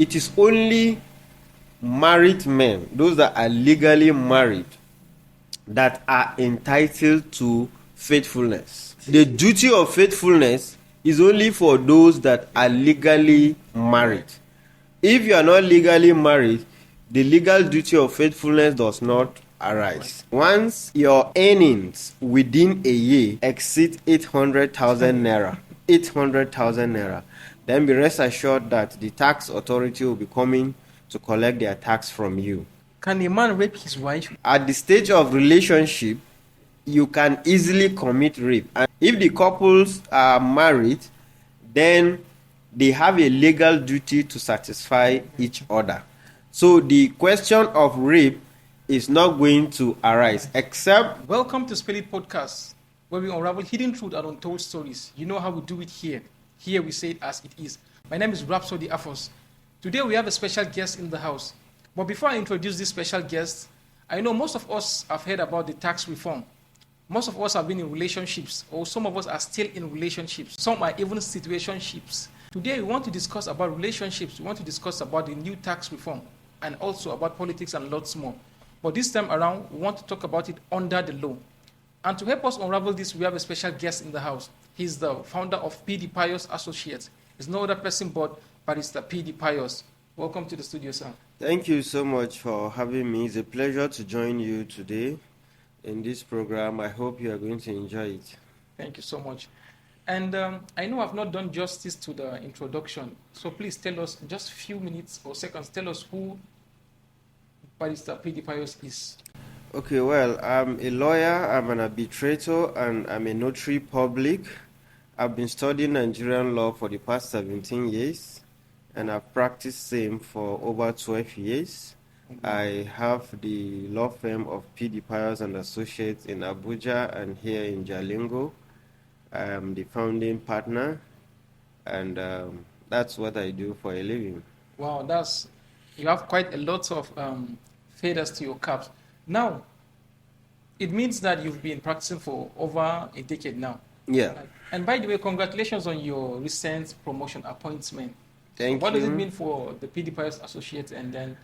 it is only married men, those that are legally married, that are entitled to faithfulness. The duty of faithfulness is only for those that are legally married. If you are not legally married, the legal duty of faithfulness does not arise. Once your earnings within a year exceed 800,000 naira, 800,000 naira, then be rest assured that the tax authority will be coming to collect their tax from you. Can a man rape his wife? At the stage of relationship, you can easily commit rape. And if the couples are married, then they have a legal duty to satisfy each other. So the question of rape is not going to arise, except... Welcome to Spill It Podcast, where we unravel hidden truth and untold stories. You know how we do it here. Here we say it as it is. My name is Rhapsody Afos. Today we have a special guest in the house. But before I introduce this special guest, I know most of us have heard about the tax reform. Most of us have been in relationships, or some of us are still in relationships. Some are even situationships. Today we want to discuss about relationships. We want to discuss about the new tax reform and also about politics and lots more. But this time around, we want to talk about it under the law. And to help us unravel this, we have a special guest in the house. He's the founder of Pius Associates. He's no other person but Barrister Pius. Welcome to the studio, sir. Thank you so much for having me. It's a pleasure to join you today in this program. I hope you are going to enjoy it. Thank you so much. And I know I've not done justice to the introduction, so please tell us, just a few minutes or seconds, tell us who Barrister Pius is. Okay, well, I'm a lawyer, I'm an arbitrator, and I'm a notary public. I've been studying Nigerian law for the past 17 years. And I've practiced same for over 12 years. I have the law firm of Pius and Associates in Abuja and here in Jalingo. I am the founding partner, and that's what I do for a living. Wow, you have quite a lot of feathers to your caps. Now, it means that you've been practicing for over a decade now. Yeah. And by the way, congratulations on your recent promotion appointment. Thank you. What does it mean for the Pius Associates and then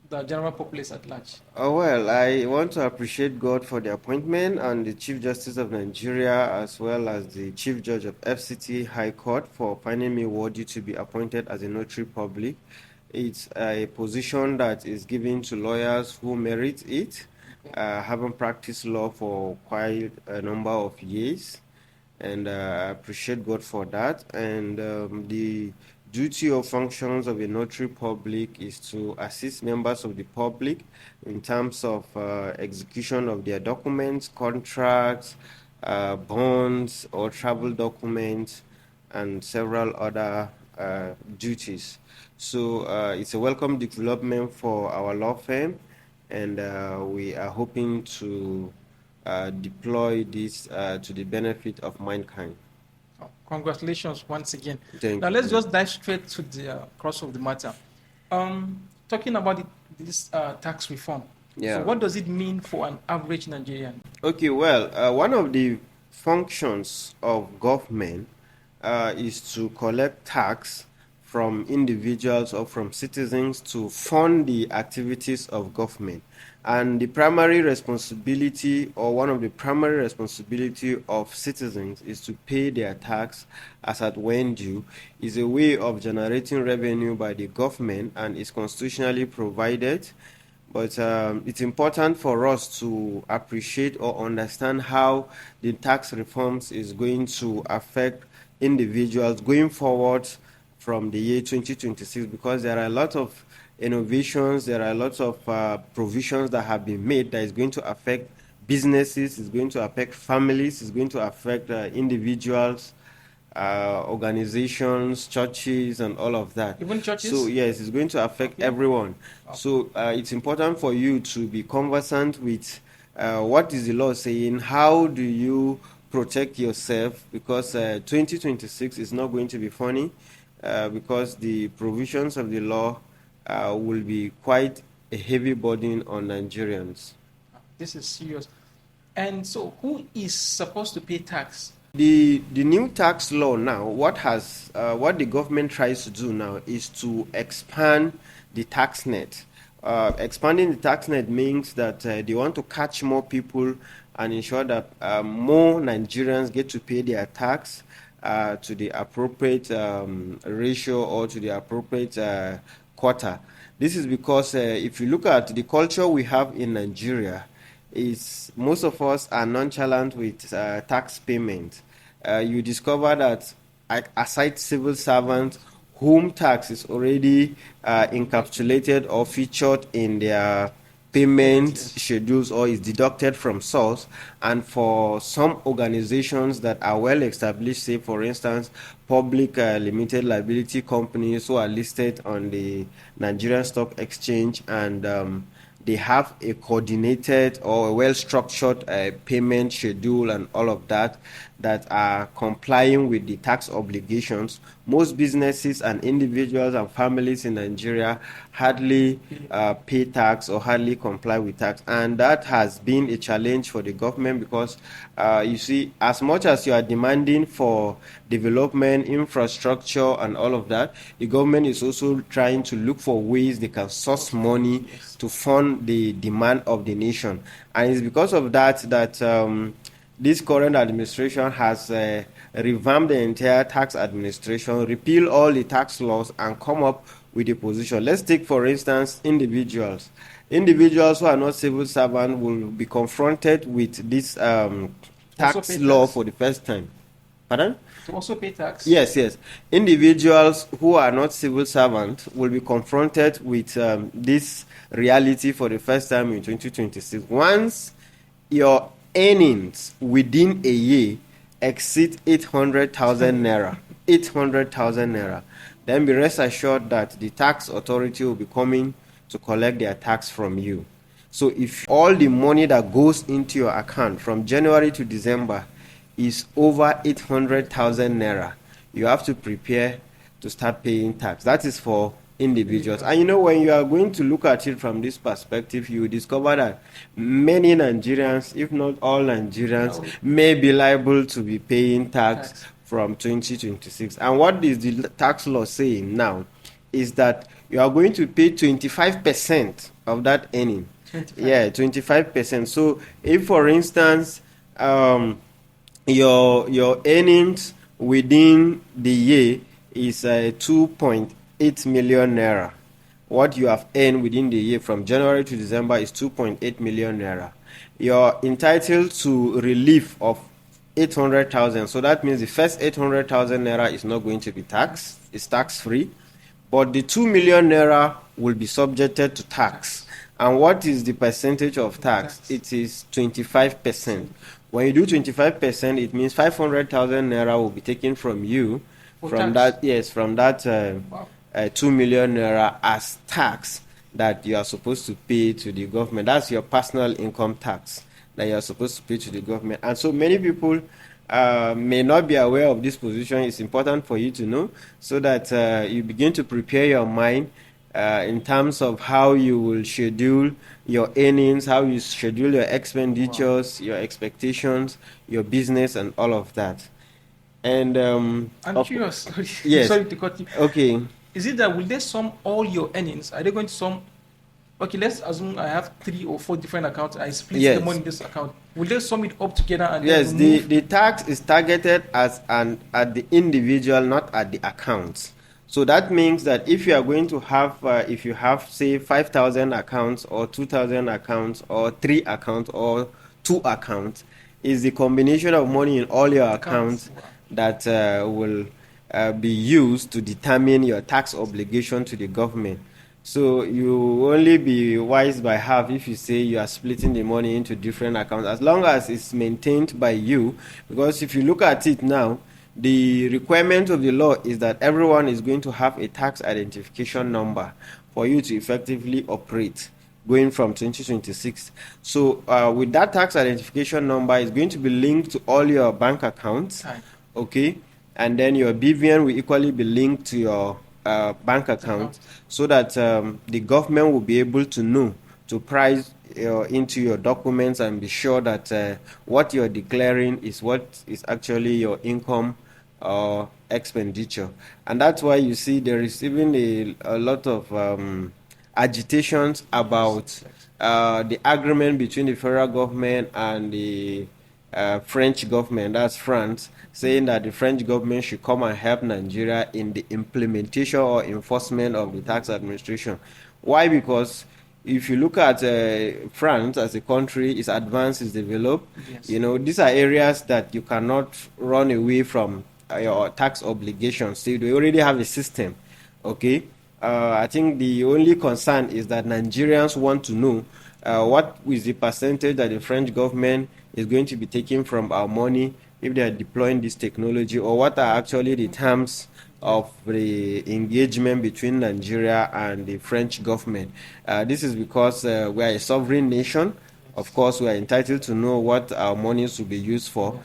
the general populace at large? Oh, well, I want to appreciate God for the appointment and the Chief Justice of Nigeria, as well as the Chief Judge of FCT High Court, for finding me worthy to be appointed as a notary public. It's a position that is given to lawyers who merit it. I haven't practiced law for quite a number of years, and I appreciate God for that. And the duty or functions of a notary public is to assist members of the public in terms of execution of their documents, contracts, bonds, or travel documents, and several other duties. So it's a welcome development for our law firm, and we are hoping to deploy this to the benefit of mankind. Congratulations once again. Now let's just dive straight to the crux of the matter. Talking about this tax reform. Yeah. So what does it mean for an average Nigerian? Okay, well, one of the functions of government is to collect tax from individuals or from citizens to fund the activities of government. And the primary responsibility, or one of the primary responsibility of citizens, is to pay their tax as at when due. Is a way of generating revenue by the government and is constitutionally provided. But it's important for us to appreciate or understand how the tax reforms is going to affect individuals going forward from the year 2026, because there are a lot of innovations, there are lots of provisions that have been made that is going to affect businesses, is going to affect families, is going to affect individuals, organizations, churches, and all of that. Even churches? So yes, it's going to affect everyone. So it's important for you to be conversant with what is the law saying, how do you protect yourself, because 2026 is not going to be funny, because the provisions of the law will be quite a heavy burden on Nigerians. This is serious. And so who is supposed to pay tax? The new tax law now, what the government tries to do now is to expand the tax net. Expanding the tax net means that they want to catch more people and ensure that more Nigerians get to pay their tax to the appropriate ratio or to the appropriate quota. This is because if you look at the culture we have in Nigeria, is most of us are nonchalant with tax payment. You discover that aside civil servants, whom tax is already encapsulated or featured in their payment schedules or is deducted from source, and for some organizations that are well established, say for instance public limited liability companies who are listed on the Nigerian Stock Exchange, and they have a coordinated or a well-structured payment schedule and all of that are complying with the tax obligations. Most businesses and individuals and families in Nigeria hardly pay tax or hardly comply with tax, and that has been a challenge for the government because you see, as much as you are demanding for development, infrastructure and all of that, the government is also trying to look for ways they can source money to fund the demand of the nation. And it's because of that this current administration has revamped the entire tax administration, repeal all the tax laws and come up with a position. Let's take, for instance, individuals. Individuals who are not civil servants will be confronted with this tax law for the first time. Pardon? To also pay tax? Yes. Individuals who are not civil servants will be confronted with this reality for the first time in 2026. Once your earnings within a year exceed 800,000 naira, 800,000 naira, then be rest assured that the tax authority will be coming to collect their tax from you. So if all the money that goes into your account from January to December is over 800,000 naira, you have to prepare to start paying tax. That is for individuals. And you know, when you are going to look at it from this perspective, you discover that many Nigerians, if not all Nigerians, may be liable to be paying tax from 2026. And what is the tax law saying now is that you are going to pay 25% of that earning. 25%. So if, for instance, your earnings within the year is 2.8 million naira. What you have earned within the year from January to December is 2.8 million naira. You're entitled to relief of 800,000. So that means the first 800,000 naira is not going to be taxed. It's tax-free. But the 2 million naira will be subjected to tax. And what is the percentage of tax? It is 25%. When you do 25%, it means 500,000 naira will be taken from you from tax. From that 2 million naira as tax that you are supposed to pay to the government. That's your personal income tax that you are supposed to pay to the government. And so many people may not be aware of this position. It's important for you to know so that you begin to prepare your mind in terms of how you will schedule your earnings, how you schedule your expenditures, your expectations, your business, and all of that. And I'm curious. Yes. Sorry to cut you. Okay. Is it that will they sum all your earnings? Are they going to sum? Okay, let's assume I have 3 or 4 different accounts. I split the money in this account. Will they sum it up together? And yes, the tax is targeted at the individual, not at the accounts. So that means that if you are going to have, if you have, say, 5,000 accounts or 2,000 accounts or 3 accounts or 2 accounts, is the combination of money in all your accounts that will be used to determine your tax obligation to the government. So you will only be wise by half if you say you are splitting the money into different accounts, as long as it's maintained by you. Because if you look at it now, the requirement of the law is that everyone is going to have a tax identification number for you to effectively operate going from 2026. So with that tax identification number, it's going to be linked to all your bank accounts. Okay, and then your BVN will equally be linked to your bank account, so that the government will be able to know, to price into your documents and be sure that what you're declaring is what is actually your income or expenditure. And that's why you see there is even a lot of agitations about the agreement between the federal government and the French government, that's France, saying that the French government should come and help Nigeria in the implementation or enforcement of the tax administration. Why? Because if you look at France as a country, it's advanced, it's developed. Yes. These are areas that you cannot run away from your tax obligations. So they already have a system. Okay. I think the only concern is that Nigerians want to know what is the percentage that the French government is going to be taking from our money if they are deploying this technology, or what are actually the terms of the engagement between Nigeria and the French government. This is because we are a sovereign nation. Of course, we are entitled to know what our monies will be used for,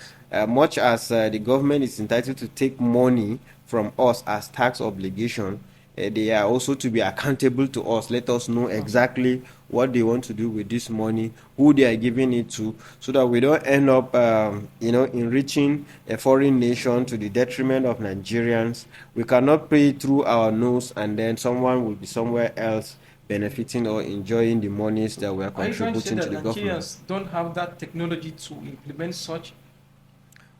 much as the government is entitled to take money from us as tax obligation. They are also to be accountable to us. Let us know exactly what they want to do with this money, who they are giving it to, so that we don't end up, enriching a foreign nation to the detriment of Nigerians. We cannot pay through our nose, and then someone will be somewhere else benefiting or enjoying the monies that we are contributing to the government. Nigerians don't have that technology to implement such?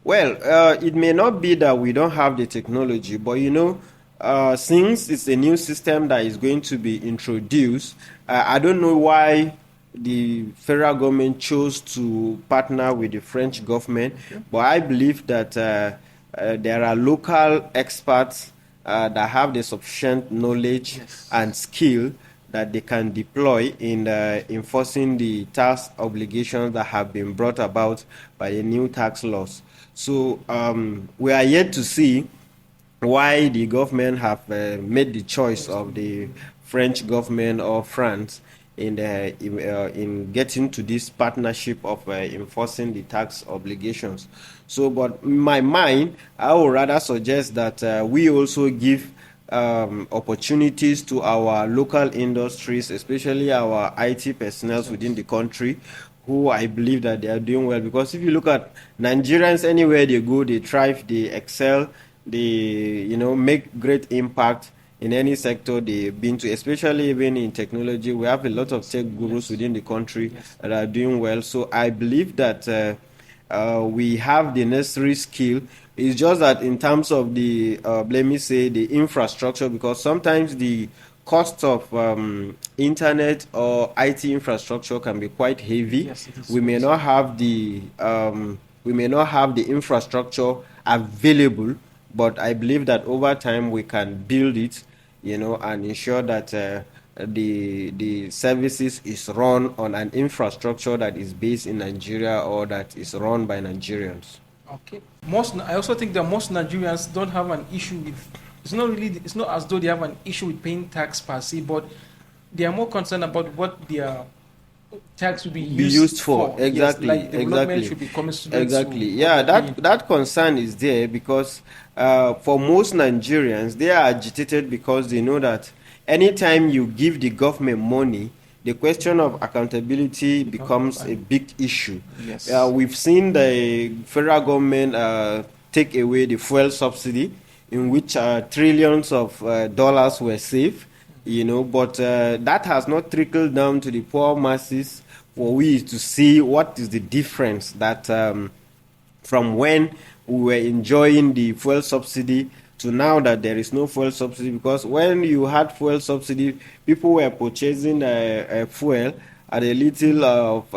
Well, it may not be that we don't have the technology, but since it's a new system that is going to be introduced, I don't know why the federal government chose to partner with the French government, but I believe that there are local experts that have the sufficient knowledge and skill that they can deploy in enforcing the tax obligations that have been brought about by the new tax laws. So we are yet to see why the government have made the choice of the French government or France in getting to this partnership of enforcing the tax obligations. So, but in my mind, I would rather suggest that we also give opportunities to our local industries, especially our IT personnel within the country, who I believe that they are doing well. Because if you look at Nigerians, anywhere they go, they thrive, they excel, they make great impact in any sector they've been to, especially even in technology. We have a lot of tech gurus within the country that are doing well. So I believe that we have the necessary skill. It's just that in terms of the let me say the infrastructure, because sometimes the cost of internet or IT infrastructure can be quite heavy. Yes, it is. We may not have the infrastructure available, but I believe that over time we can build it, and ensure that the services is run on an infrastructure that is based in Nigeria or that is run by Nigerians. Okay. I also think that most Nigerians don't have an issue with. It's not as though they have an issue with paying tax per se, but they are more concerned about what their tax will be used for. Exactly. Yes, like development should be commensurate. Exactly. Yeah, that concern is there because for most Nigerians, they are agitated because they know that anytime you give the government money, the question of accountability becomes a big issue. Yes. We've seen the federal government take away the fuel subsidy, in which trillions of dollars were saved, but that has not trickled down to the poor masses for we to see what is the difference that from when we were enjoying the fuel subsidy to now that there is no fuel subsidy. Because when you had fuel subsidy, people were purchasing fuel at a little of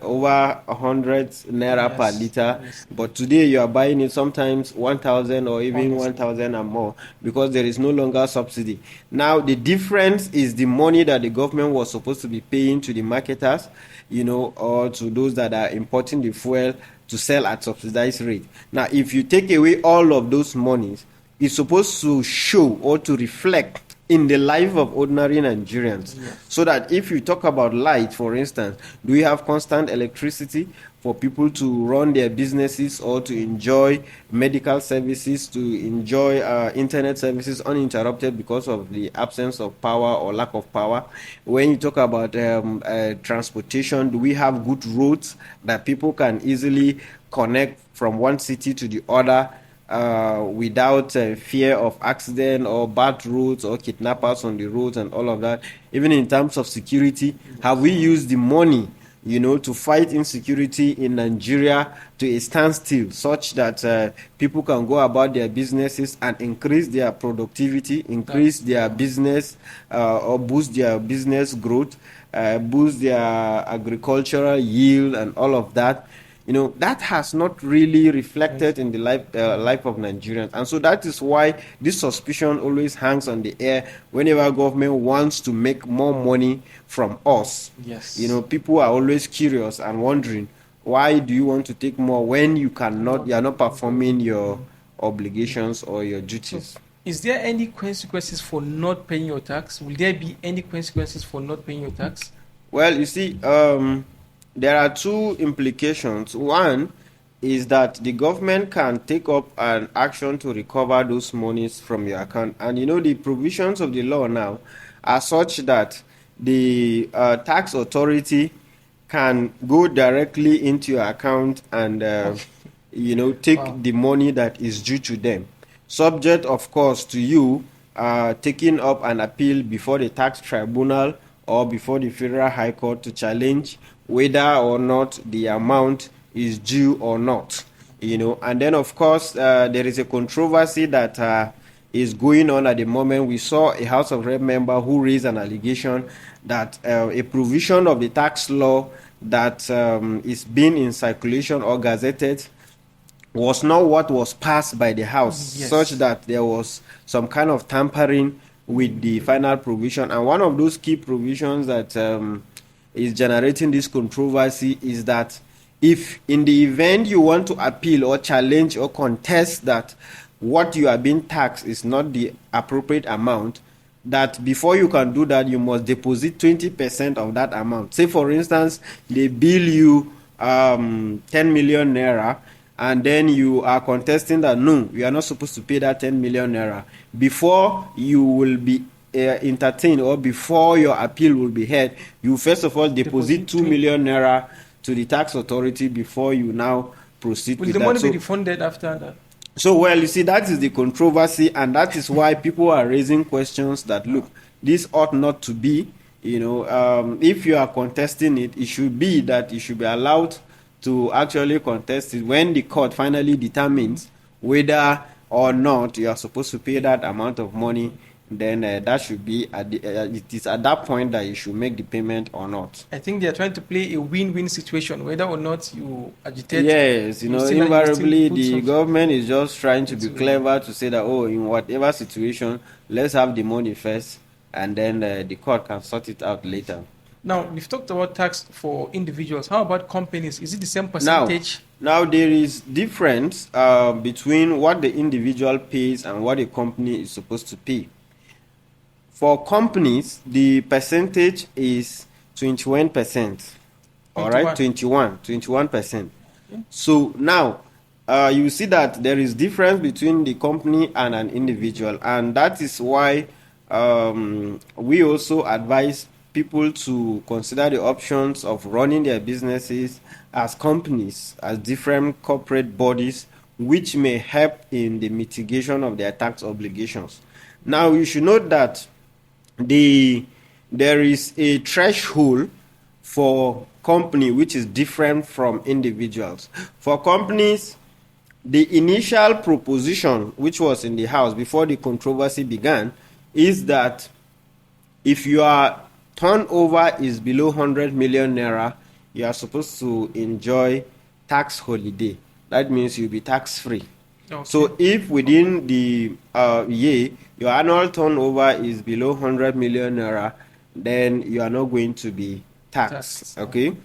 over 100 naira per liter. Yes. But today you are buying it sometimes 1,000 or even 1,000 and more, because there is no longer subsidy. Now the difference is the money that the government was supposed to be paying to the marketers, or to those that are importing the fuel to sell at subsidized rate. Now if you take away all of those monies, it's supposed to show or to reflect in the life of ordinary Nigerians. Yes. So that if you talk about light, for instance, do we have constant electricity? for people to run their businesses or to enjoy medical services, to enjoy internet services uninterrupted because of the absence of power or lack of power. When you talk about transportation, do we have good roads that people can easily connect from one city to the other without fear of accident or bad roads or kidnappers on the roads and all of that? Even in terms of security, have we used the money to fight insecurity in Nigeria to a standstill, such that people can go about their businesses and increase their productivity, increase their business or boost their business growth, boost their agricultural yield and all of that? That has not really reflected in the life of Nigerians. And so that is why this suspicion always hangs on the air whenever government wants to make more money from us. Yes. People are always curious and wondering, why do you want to take more when you are not performing your obligations or your duties? So, is there any consequences for not paying your tax? Will there be any consequences for not paying your tax? Well, you see, there are two implications. One is that the government can take up an action to recover those monies from your account. And the provisions of the law now are such that the tax authority can go directly into your account and take the money that is due to them, subject of course to you taking up an appeal before the tax tribunal or before the Federal High Court to challenge whether or not the amount is due or not. And then of course there is a controversy that is going on at the moment. We saw a House of Rep member who raised an allegation that a provision of the tax law that is being in circulation or gazetted was not what was passed by the House, yes, such that there was some kind of tampering with the final provision. And one of those key provisions that is generating this controversy is that if in the event you want to appeal or challenge or contest that what you are being taxed is not the appropriate amount, that before you can do that, you must deposit 20% of that amount. Say, for instance, they bill you 10 million naira, and then you are contesting that, no, you are not supposed to pay that 10 million naira. Before you will be entertained or before your appeal will be heard, you first of all deposit 2 million naira to the tax authority before you now proceed with that. Will the money be refunded after that? So, well, you see, that is the controversy, and that is why people are raising questions that, look, this ought not to be. If you are contesting it, it should be that you should be allowed to actually contest it when the court finally determines whether or not you are supposed to pay that amount of money. Then that should be it is at that point that you should make the payment or not. I think they are trying to play a win-win situation, whether or not you agitate. Yes, invariably the government is just trying to be clever to say that, in whatever situation, let's have the money first, and then the court can sort it out later. Now, we've talked about tax for individuals. How about companies? Is it the same percentage? Now there is difference between what the individual pays and what a company is supposed to pay. For companies, the percentage is 21%. All right, 21%. Okay. So now you see that there is difference between the company and an individual, and that is why we also advise people to consider the options of running their businesses as companies, as different corporate bodies, which may help in the mitigation of their tax obligations. Now, you should note that there is a threshold for company which is different from individuals. For companies, the initial proposition, which was in the House before the controversy began, is that if your turnover is below 100 million naira, you are supposed to enjoy tax holiday. That means you'll be tax free. Okay. So if within the year your annual turnover is below 100 million naira, then you are not going to be taxed. Okay.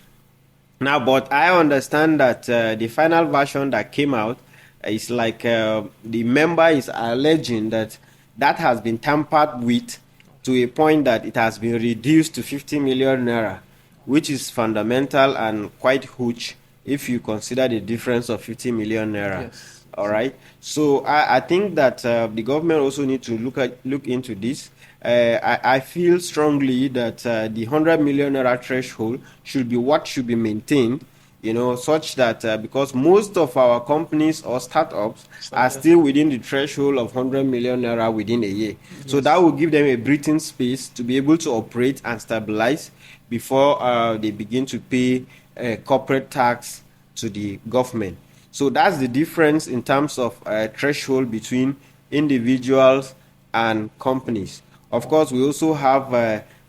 Now, but I understand that the final version that came out is like the member is alleging that has been tampered with to a point that it has been reduced to 50 million naira, which is fundamental and quite huge if you consider the difference of 50 million naira. Yes. All right. So I think that the government also need to look into this. I feel strongly that the 100 million naira threshold should be maintained, such that because most of our companies or startups are still within the threshold of 100 million naira within a year. Yes. So that will give them a breathing space to be able to operate and stabilize before they begin to pay corporate tax to the government. So that's the difference in terms of threshold between individuals and companies. Of course, we also have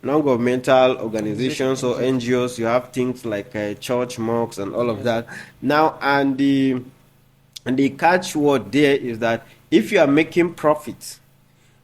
non-governmental organizations or NGOs. You have things like church, mosques, and all of that. Now, and the catchword there is that if you are making profits,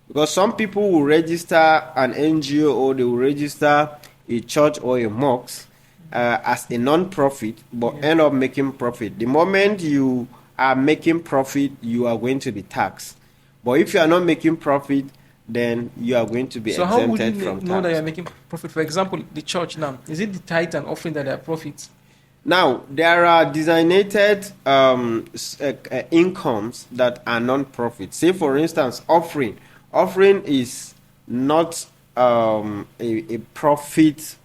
because some people will register an NGO or they will register a church or a mosque as a non-profit, but end up making profit. The moment you are making profit, you are going to be taxed. But if you are not making profit, then you are going to be exempted from tax. So how would you know that you are making profit? For example, the church now, is it the tithe and offering that are profits? Now, there are designated incomes that are non-profit. Say, for instance, offering. Offering is not a profit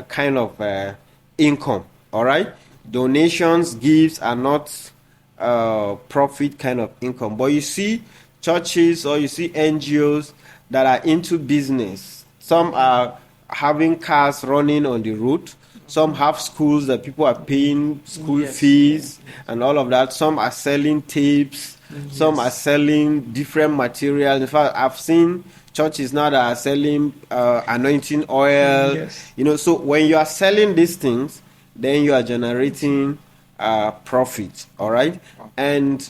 kind of income. All right? Donations, gifts are not profit kind of income. But you see churches or you see NGOs that are into business. Some are having cars running on the road. Some have schools that people are paying school fees and all of that. Some are selling tapes. Some are selling different materials. In fact, I've seen churches now that are selling anointing oil. So when you are selling these things, then you are generating profit. All right. And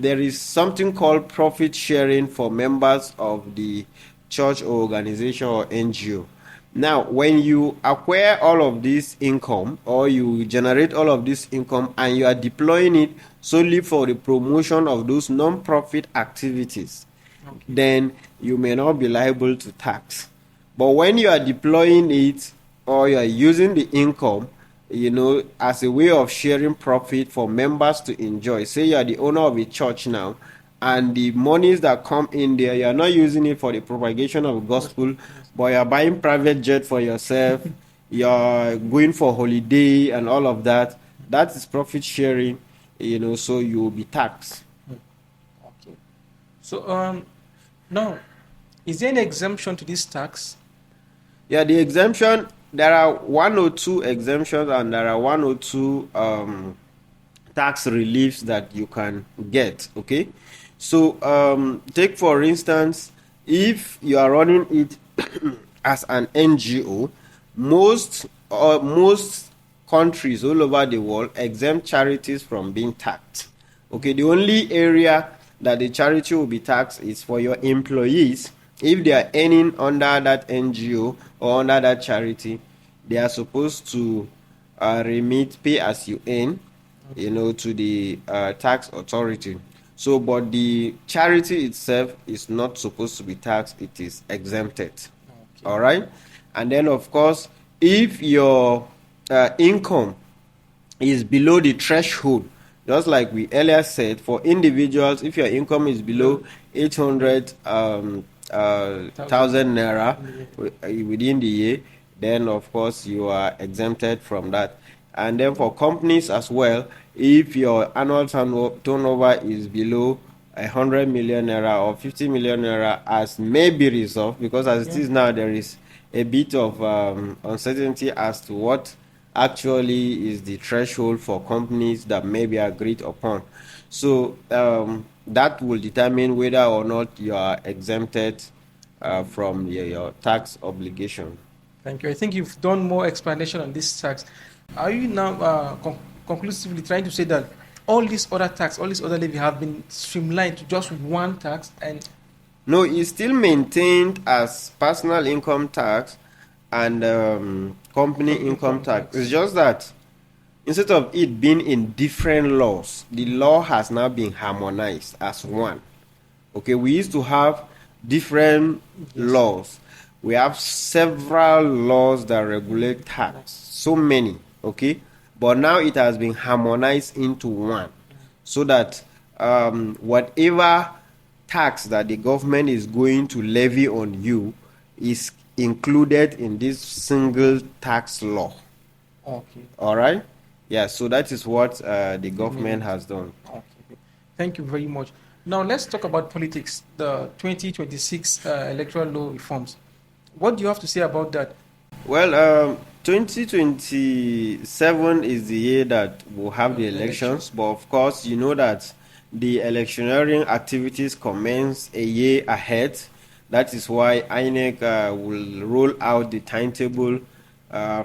there is something called profit sharing for members of the church or organization or NGO. Now, when you acquire all of this income or you generate all of this income and you are deploying it solely for the promotion of those non-profit activities, then you may not be liable to tax. But when you are deploying it or you are using the income, as a way of sharing profit for members to enjoy, say you are the owner of a church now, and the monies that come in there, you are not using it for the propagation of the gospel, but you are buying private jet for yourself, you are going for holiday and all of that. That is profit sharing, so you will be taxed. Okay. So, now, is there an exemption to this tax? Yeah, the exemption, there are 1 or 2 exemptions and there are 1 or 2 tax reliefs that you can get, okay? So, take for instance, if you are running it as an NGO, most countries all over the world exempt charities from being taxed. Okay, the only area that the charity will be taxed is for your employees. If they are earning under that NGO or under that charity, they are supposed to remit pay as you earn, to the tax authority. So, but the charity itself is not supposed to be taxed, it is exempted. Okay. All right? And then, of course, if your income is below the threshold, just like we earlier said, for individuals, if your income is below 800,000 naira within the year, then, of course, you are exempted from that. And then for companies as well, if your annual turnover is below 100 million naira or 50 million naira, as may be resolved, because as it is now, there is a bit of uncertainty as to what actually is the threshold for companies that may be agreed upon. So that will determine whether or not you are exempted from your tax obligation. Thank you. I think you've done more explanation on this tax. Are you now conclusively trying to say that all these other tax, all these other levy have been streamlined to just one tax? And no, it's still maintained as personal income tax and company income tax. It's just that instead of it being in different laws, the law has now been harmonized as one. Okay, we used to have different laws. We have several laws that regulate tax, so many. Okay, but now it has been harmonized into one, so that whatever tax that the government is going to levy on you is included in this single tax law. Okay. All right? Yeah, so that is what the government has done. Okay. Thank you very much. Now let's talk about politics, the 2026 electoral law reforms. What do you have to say about that? Well, 2027 is the year that we'll have the elections, but of course, you know that the electioneering activities commence a year ahead. That is why INEC will roll out the timetable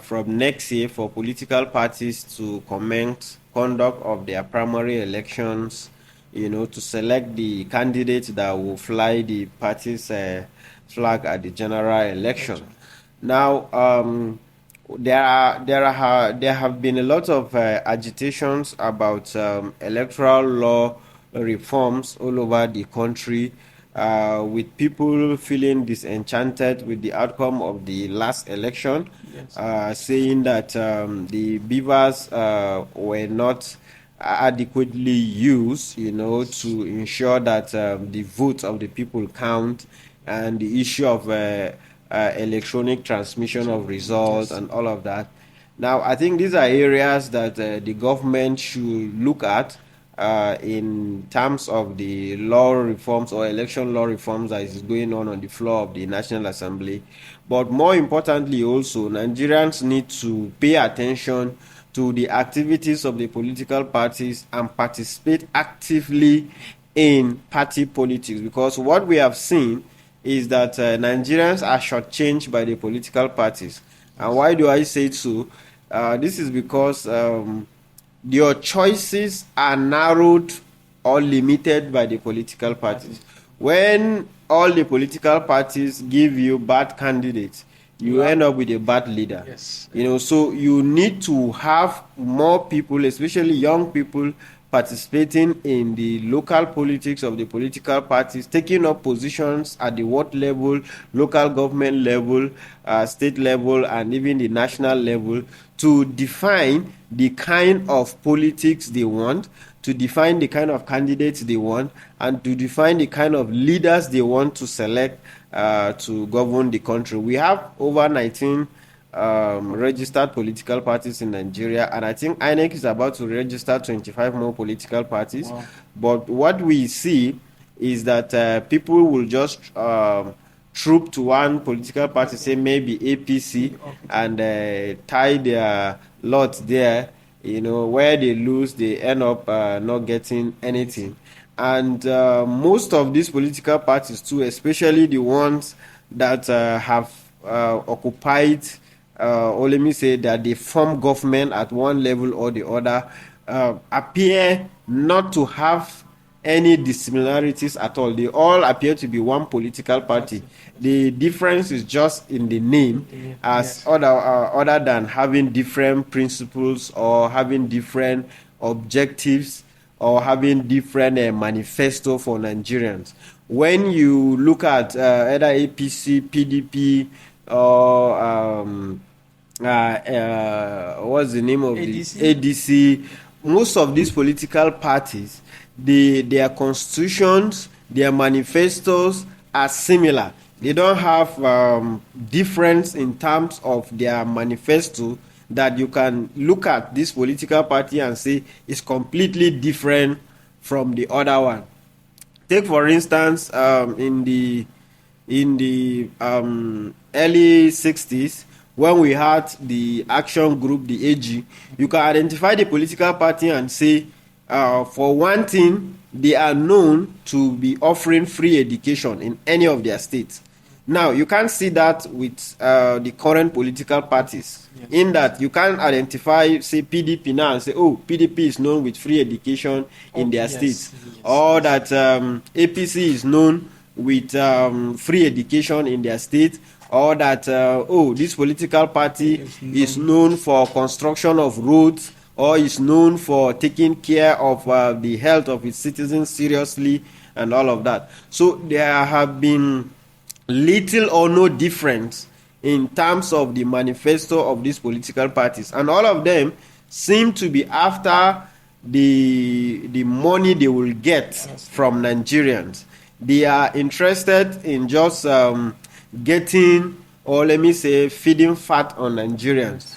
from next year for political parties to commence conduct of their primary elections, to select the candidates that will fly the party's flag at the general election. Now, there have been a lot of agitations about electoral law reforms all over the country, with people feeling disenchanted with the outcome of the last election, saying that the beavers were not adequately used, to ensure that the votes of the people count, and the issue of electronic transmission of results and all of that. Now, I think these are areas that the government should look at in terms of the law reforms or election law reforms that is going on the floor of the National Assembly. But more importantly also, Nigerians need to pay attention to the activities of the political parties and participate actively in party politics, because what we have seen is that Nigerians are shortchanged by the political parties. And why do I say so? This is because your choices are narrowed or limited by the political parties. When all the political parties give you bad candidates, you end up with a bad leader. Yes. So you need to have more people, especially young people, participating in the local politics of the political parties, taking up positions at the ward level, local government level, state level, and even the national level, to define the kind of politics they want, to define the kind of candidates they want, and to define the kind of leaders they want to select to govern the country. We have over 19 registered political parties in Nigeria, and I think INEC is about to register 25 more political parties. Wow. But what we see is that people will just troop to one political party, say maybe APC, and tie their lot there. Where they lose, they end up not getting anything. And most of these political parties too, especially the ones that have occupied, or let me say that they form government at one level or the other, appear not to have any dissimilarities at all. They all appear to be one political party. The difference is just in the name, as other than having different principles or having different objectives or having different manifesto for Nigerians. When you look at either APC, PDP, or what's the name of ADC? the ADC, most of these political parties, their constitutions, their manifestos are similar. They don't have difference in terms of their manifesto that you can look at this political party and say it's completely different from the other one. Take for instance, in the early 60s, when we had the action group, the AG, you can identify the political party and say, for one thing, they are known to be offering free education in any of their states. Now, you can't see that with the current political parties, in that you can identify, say, PDP now and say, oh, PDP is known with free education in their states. Or that APC is known with free education in their state. Or that, this political party is known for construction of roads, or is known for taking care of the health of its citizens seriously, and all of that. So there have been little or no difference in terms of the manifesto of these political parties, and all of them seem to be after the money they will get from Nigerians. They are interested in just getting, or let me say, feeding fat on Nigerians.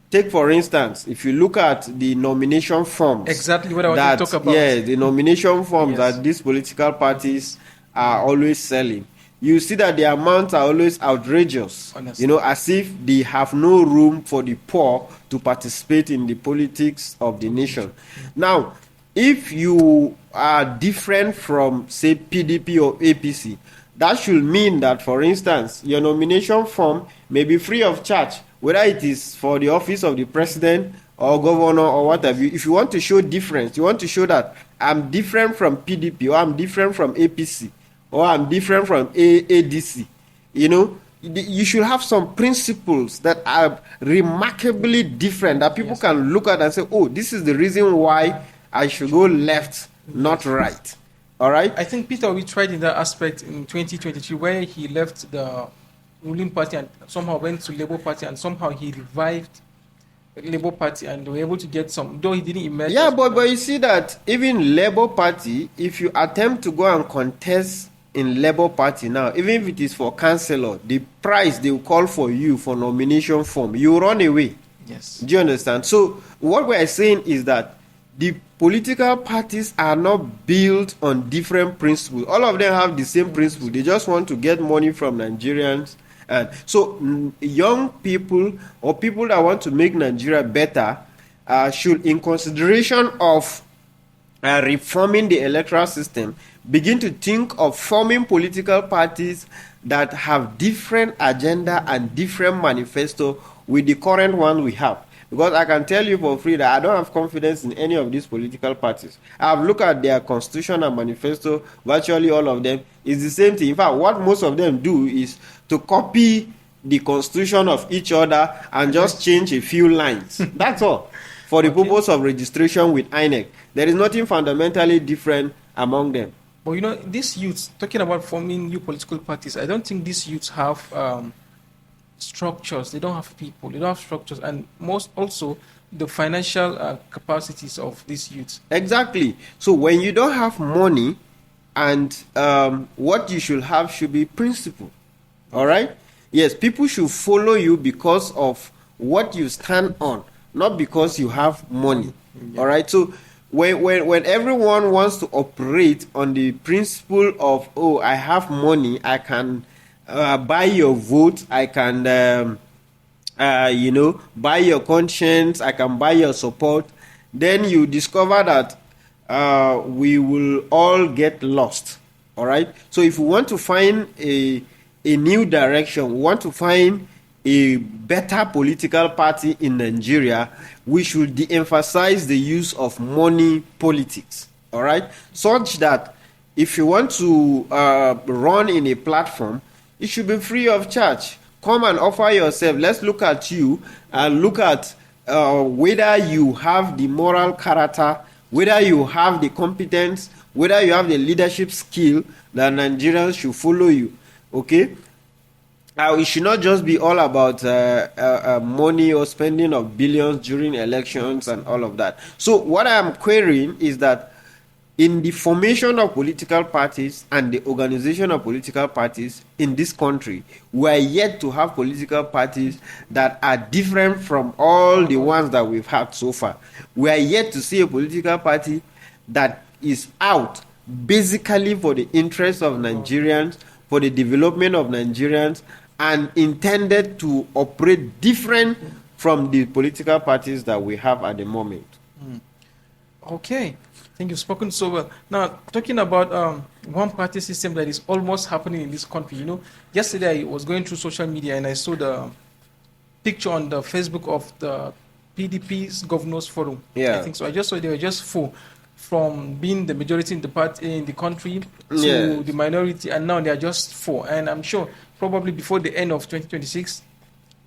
Take, for instance, if you look at the nomination forms. Exactly what I want to talk about. Yeah, the nomination forms that these political parties are always selling. You see that the amounts are always outrageous. Honestly. You know, as if they have no room for the poor to participate in the politics of the nation. Now, if you are different from, say, PDP or APC, that should mean that, for instance, your nomination form may be free of charge, whether it is for the office of the president or governor or whatever. If you want to show difference, you want to show that I'm different from PDP, or I'm different from APC, or I'm different from ADC, you know, you should have some principles that are remarkably different that people can look at and say, oh, this is the reason why I should go left, not right. All right? I think Peter Obi tried in that aspect in 2023, where he left the ruling party and somehow went to Labour Party, and somehow he revived the Labour Party, and they were able to get some, though he didn't emerge. Yeah, but you see that even Labour Party, if you attempt to go and contest in Labour Party now, even if it is for councillor, the price they will call for you for nomination form, you run away. Yes. Do you understand? So what we are saying is that the political parties are not built on different principles. All of them have the same principle. They just want to get money from Nigerians. And so young people or people that want to make Nigeria better should, in consideration of reforming the electoral system, begin to think of forming political parties that have different agenda and different manifesto with the current one we have. Because I can tell you for free that I don't have confidence in any of these political parties. I've looked at their constitution and manifesto, virtually all of them. It's the same thing. In fact, what most of them do is to copy the constitution of each other and just change a few lines. That's all. For the purpose of registration with INEC. There is nothing fundamentally different among them. But you know, these youths, talking about forming new political parties, I don't think these youths have structures. They don't have people. They don't have structures, and most also the financial capacities of these youths. Exactly. So when you don't have money, and what you should have should be principle. All right. Yes, people should follow you because of what you stand on, not because you have money. Yeah. All right. So when everyone wants to operate on the principle of, oh, I have money, I can buy your vote, I can buy your conscience, I can buy your support, then you discover that we will all get lost. All right. So if we want to find a new direction, we want to find a better political party in Nigeria, we should de-emphasize the use of money politics. All right. Such that if you want to run in a platform, it should be free of charge. Come and offer yourself. Let's look at you and look at whether you have the moral character, whether you have the competence, whether you have the leadership skill that Nigerians should follow you. Okay? It should not just be all about money or spending of billions during elections and all of that. So what I am querying is that in the formation of political parties and the organization of political parties in this country, we are yet to have political parties that are different from all the ones that we've had so far. We are yet to see a political party that is out basically for the interests of Nigerians, for the development of Nigerians, and intended to operate different from the political parties that we have at the moment. Okay. I think you've spoken so well. Now, talking about one-party system that is almost happening in this country. You know, yesterday I was going through social media and I saw the picture on the Facebook of the PDP's Governors Forum. Yeah. I think so. I just saw they were just four, from being the majority in the party in the country to the minority, and now they are just four. And I'm sure probably before the end of 2026,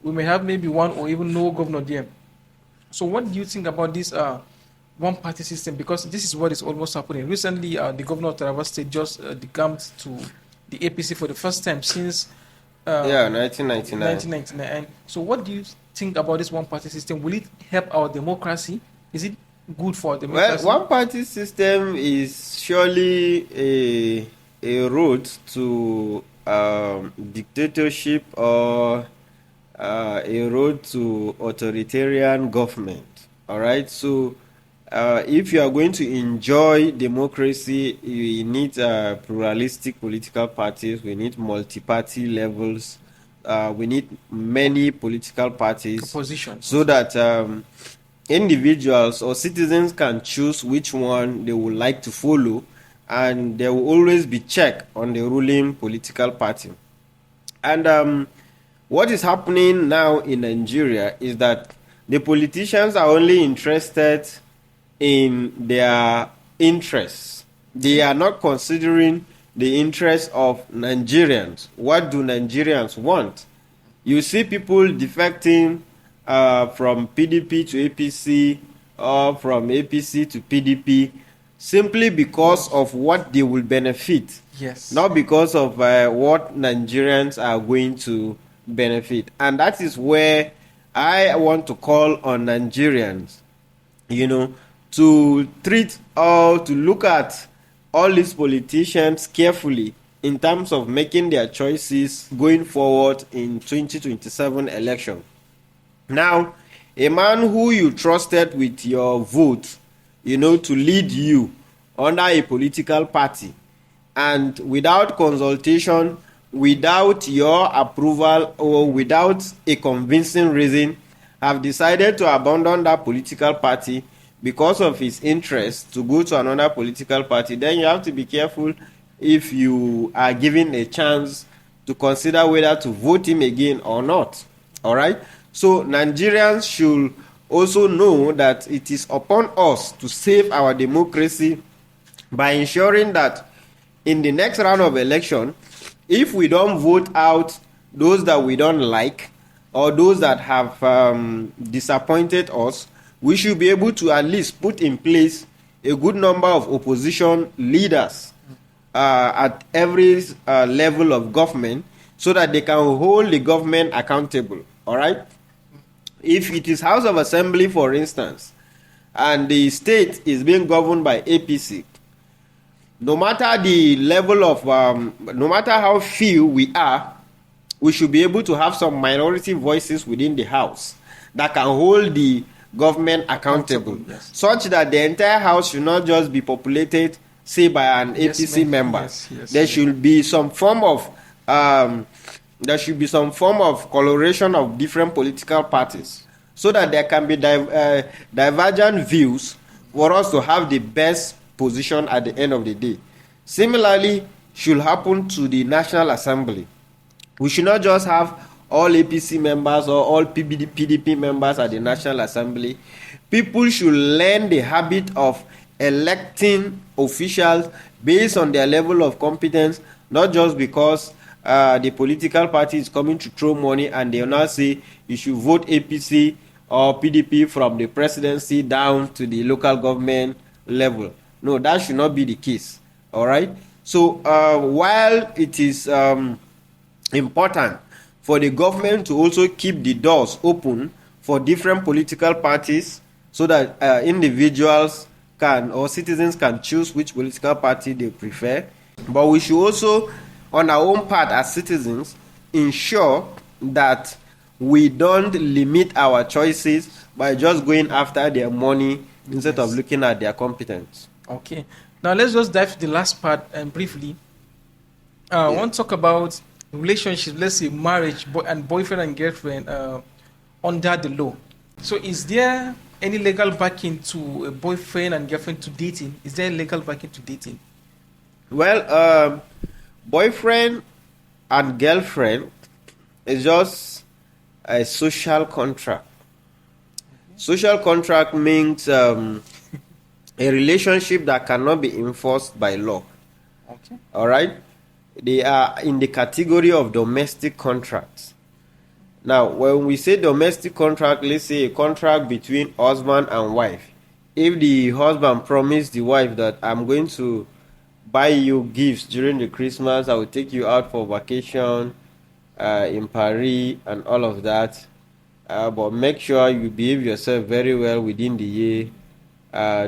we may have maybe one or even no governor there. So, what do you think about this one-party system? Because this is what is almost happening. Recently, the governor of Taraba State just decamped to the APC for the first time since Yeah, 1999. 1999. And so, what do you think about this one-party system? Will it help our democracy? Is it good for Well, democracy? one-party system is surely a road to dictatorship or a road to authoritarian government. All right. So, if you are going to enjoy democracy, you need pluralistic political parties. We need multi-party levels. We need many political parties Opposition. so that individuals or citizens can choose which one they would like to follow, and there will always be check on the ruling political party. And what is happening now in Nigeria is that the politicians are only interested in their interests. They are not considering the interests of Nigerians. What do Nigerians want? You see people defecting from PDP to APC or from APC to PDP simply because of what they will benefit. Yes. Not because of what Nigerians are going to benefit. And that is where I want to call on Nigerians, to treat or to look at all these politicians carefully in terms of making their choices going forward in 2027 election. Now, a man who you trusted with your vote, to lead you under a political party, and without consultation, without your approval, or without a convincing reason, have decided to abandon that political party because of his interest to go to another political party, then you have to be careful if you are given a chance to consider whether to vote him again or not. All right? So Nigerians should also know that it is upon us to save our democracy by ensuring that in the next round of election, if we don't vote out those that we don't like or those that have disappointed us, we should be able to at least put in place a good number of opposition leaders at every level of government so that they can hold the government accountable. All right? If it is House of Assembly, for instance, and the state is being governed by APC, no matter the level of, no matter how few we are, we should be able to have some minority voices within the House that can hold the government accountable, yes, such that the entire House should not just be populated, say, by an APC member. There should be some form of coloration of different political parties, so that there can be divergent views for us to have the best position at the end of the day. Similarly, should happen to the National Assembly. We should not just have all APC members or all PDP members at the National Assembly. People should learn the habit of electing officials based on their level of competence, not just because the political party is coming to throw money and they will now say you should vote APC or PDP from the presidency down to the local government level. No, that should not be the case. All right? So while it is important for the government to also keep the doors open for different political parties so that individuals can or citizens can choose which political party they prefer, but we should also, on our own part as citizens, ensure that we don't limit our choices by just going after their money instead of looking at their competence. Okay. Now let's just dive to the last part briefly. I want to talk about relationships, let's say marriage and boyfriend and girlfriend under the law. So is there any legal backing to a boyfriend and girlfriend to dating? Is there legal backing to dating? Well, boyfriend and girlfriend is just a social contract. Social contract means a relationship that cannot be enforced by law. Okay. All right? They are in the category of domestic contracts. Now, when we say domestic contract, let's say a contract between husband and wife. If the husband promised the wife that I'm going to buy you gifts during the Christmas, I will take you out for vacation, in Paris and all of that. But make sure you behave yourself very well within the year.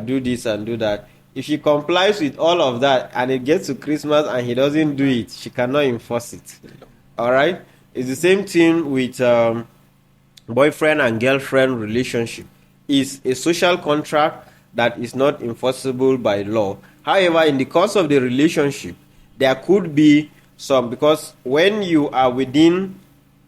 Do this and do that. If she complies with all of that and it gets to Christmas and he doesn't do it, she cannot enforce it. All right? It's the same thing with boyfriend and girlfriend relationship. It's a social contract that is not enforceable by law. However, in the course of the relationship, there could be some, because when you are within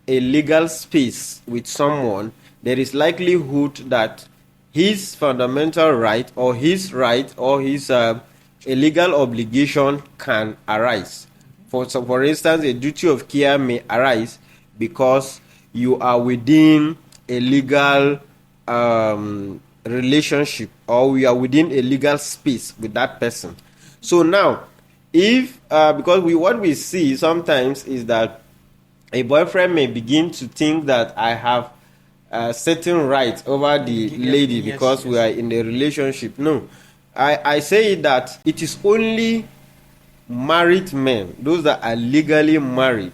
a legal space with someone, there is likelihood that his fundamental right or his a legal obligation can arise. For instance, a duty of care may arise because you are within a legal relationship, or we are within a legal space with that person. So now, if because what we see sometimes is that a boyfriend may begin to think that I have certain rights over the lady because we are in a relationship. No, I say that it is only married men, those that are legally married,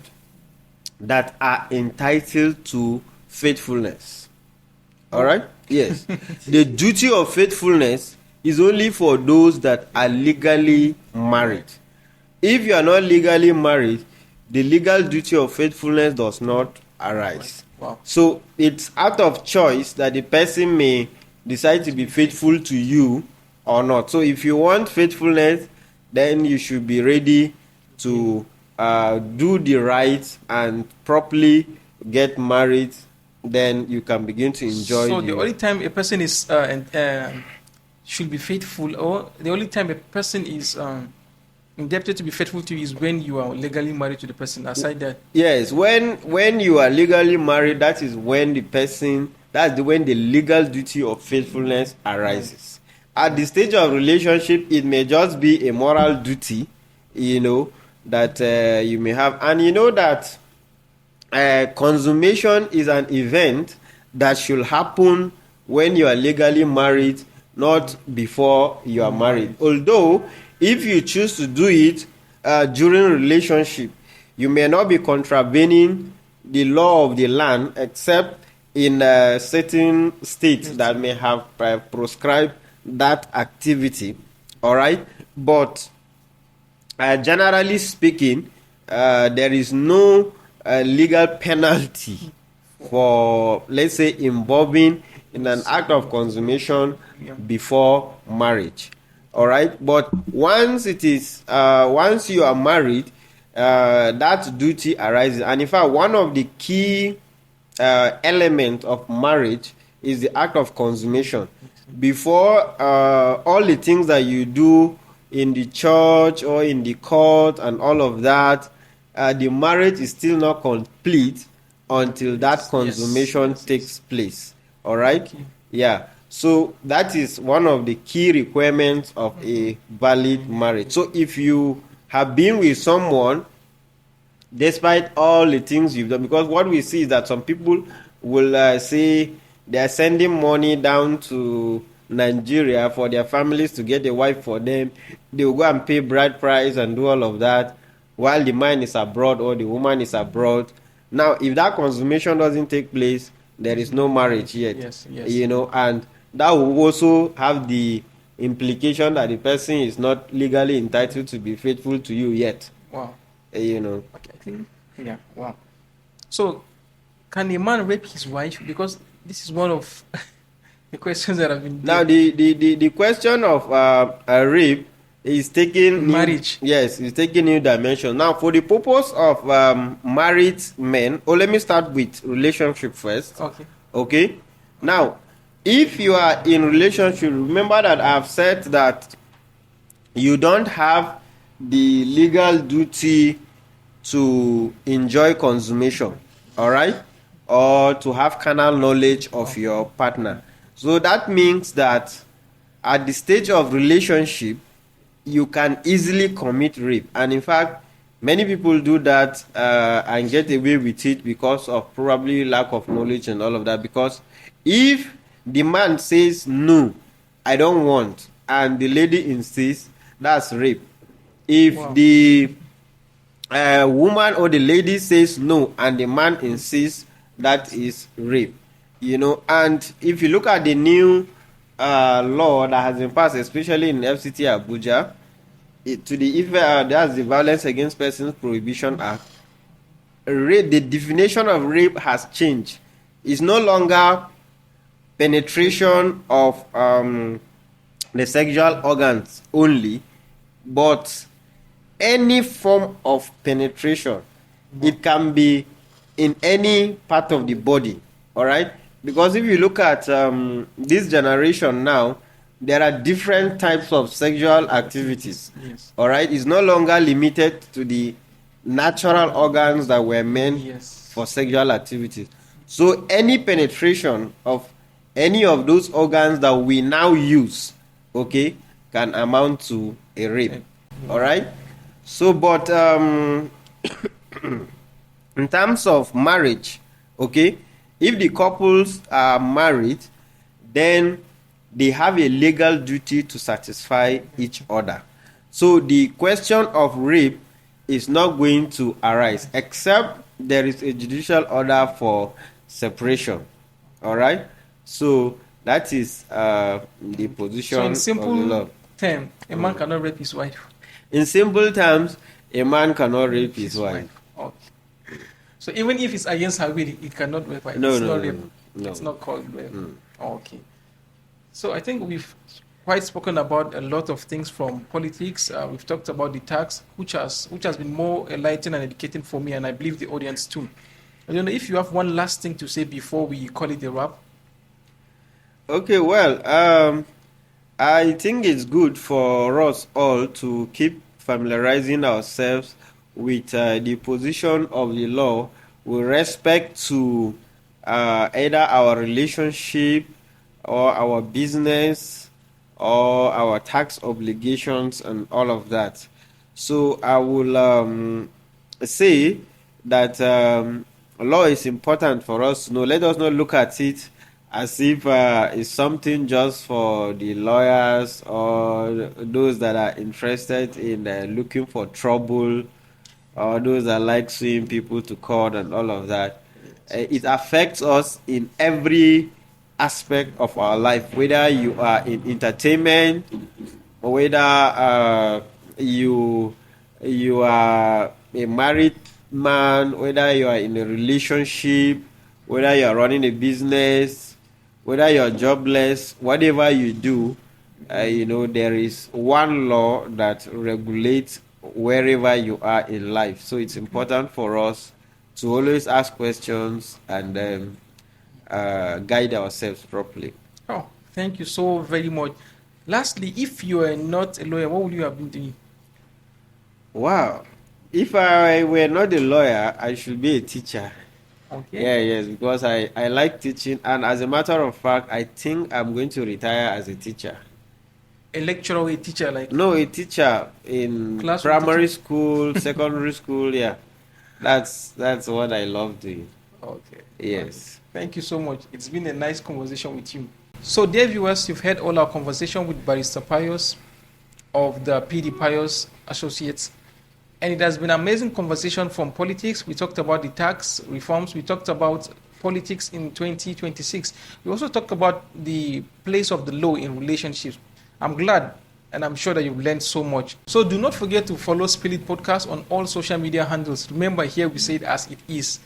that are entitled to faithfulness. All right? Yes. The duty of faithfulness is only for those that are legally married. If you are not legally married, the legal duty of faithfulness does not arise. Wow. So it's out of choice that the person may decide to be faithful to you or not. So if you want faithfulness, then you should be ready to do the right and properly get married. Then you can begin to enjoy. So the only time a person is should be faithful, or the only time a person is indebted to be faithful to you, is when you are legally married to the person. Aside that, yes, when you are legally married, that is when when the legal duty of faithfulness arises. At the stage of relationship, it may just be a moral duty, that you may have. And you know that consummation is an event that should happen when you are legally married, not before you are married. Although, if you choose to do it during relationship, you may not be contravening the law of the land, except in certain states that may have proscribed that activity. All right, but generally speaking, there is no legal penalty for, let's say, involving in an act of consummation before marriage. All right, but once you are married, that duty arises. And in fact, one of the key elements of marriage is the act of consummation. Before all the things that you do in the church or in the court and all of that, the marriage is still not complete until that consummation takes place. All right? Okay. Yeah. So that is one of the key requirements of a valid marriage. So if you have been with someone, despite all the things you've done, because what we see is that some people will say they are sending money down to Nigeria for their families to get a wife for them. They will go and pay bride price and do all of that while the man is abroad or the woman is abroad. Now, if that consummation doesn't take place, there is no marriage yet. Yes. And that will also have the implication that the person is not legally entitled to be faithful to you yet. Wow. Okay, I think, wow. So, can a man rape his wife? Because this is one of the questions that have been. Now, the question of rape is taking marriage. It's taking new dimension. Now, for the purpose of married men, let me start with relationship first. Okay. Now, if you are in relationship, remember that I have said that you don't have the legal duty to enjoy consummation, all right, or to have carnal knowledge of your partner. So that means that at the stage of relationship, you can easily commit rape. And in fact, many people do that and get away with it because of probably lack of knowledge and all of that. Because if the man says, no, I don't want, and the lady insists, that's rape. If the a woman or the lady says no and the man insists, that is rape. And if you look at the new law that has been passed, especially in FCT Abuja, to the effect, that's the Violence Against Persons Prohibition Act. Rape, the definition of rape has changed. It's no longer penetration of the sexual organs only, but any form of penetration. It can be in any part of the body. All right, because if you look at this generation now, there are different types of sexual activities. Yes. All right, it's no longer limited to the natural organs that were meant for sexual activities. So any penetration of any of those organs that we now use, okay, can amount to a rape. All right. So, but in terms of marriage, okay, if the couples are married, then they have a legal duty to satisfy each other. So the question of rape is not going to arise except there is a judicial order for separation. All right. So that is the position. So in of the simple law. term, a man cannot rape his wife. In simple terms, a man cannot rape his wife. Okay. So even if it's against her will, it cannot rape her. No, It's no, not no, rape. no. It's not called rape. Okay. So I think we've quite spoken about a lot of things from politics. We've talked about the tax, which has been more enlightening and educating for me, and I believe the audience too. I don't know if you have one last thing to say before we call it a wrap. Okay, well, I think it's good for us all to keep familiarizing ourselves with the position of the law with respect to either our relationship or our business or our tax obligations and all of that. So I will say that law is important for us to know. Let us not look at it as if it's something just for the lawyers or those that are interested in looking for trouble or those that like suing people to court and all of that. It affects us in every aspect of our life, whether you are in entertainment or whether you are a married man, whether you are in a relationship, whether you are running a business, whether you are jobless, whatever you do, there is one law that regulates wherever you are in life. So it's important for us to always ask questions and then guide ourselves properly. Oh, thank you so very much. Lastly, if you are not a lawyer, what would you have been doing? Wow. If I were not a lawyer, I should be a teacher. Okay. Yeah, yes, because I like teaching, and as a matter of fact, I think I'm going to retire as a teacher. A lecturer or a teacher, like? No, a teacher in primary school, secondary school, yeah. That's what I love doing. Okay. Yes. Thank you so much. It's been a nice conversation with you. So, dear viewers, you've heard all our conversation with Barrister Pius of the PD Pius Associates. And it has been an amazing conversation from politics. We talked about the tax reforms. We talked about politics in 2026. We also talked about the place of the law in relationships. I'm glad and I'm sure that you've learned so much. So do not forget to follow Spill It Podcast on all social media handles. Remember, here we say it as it is.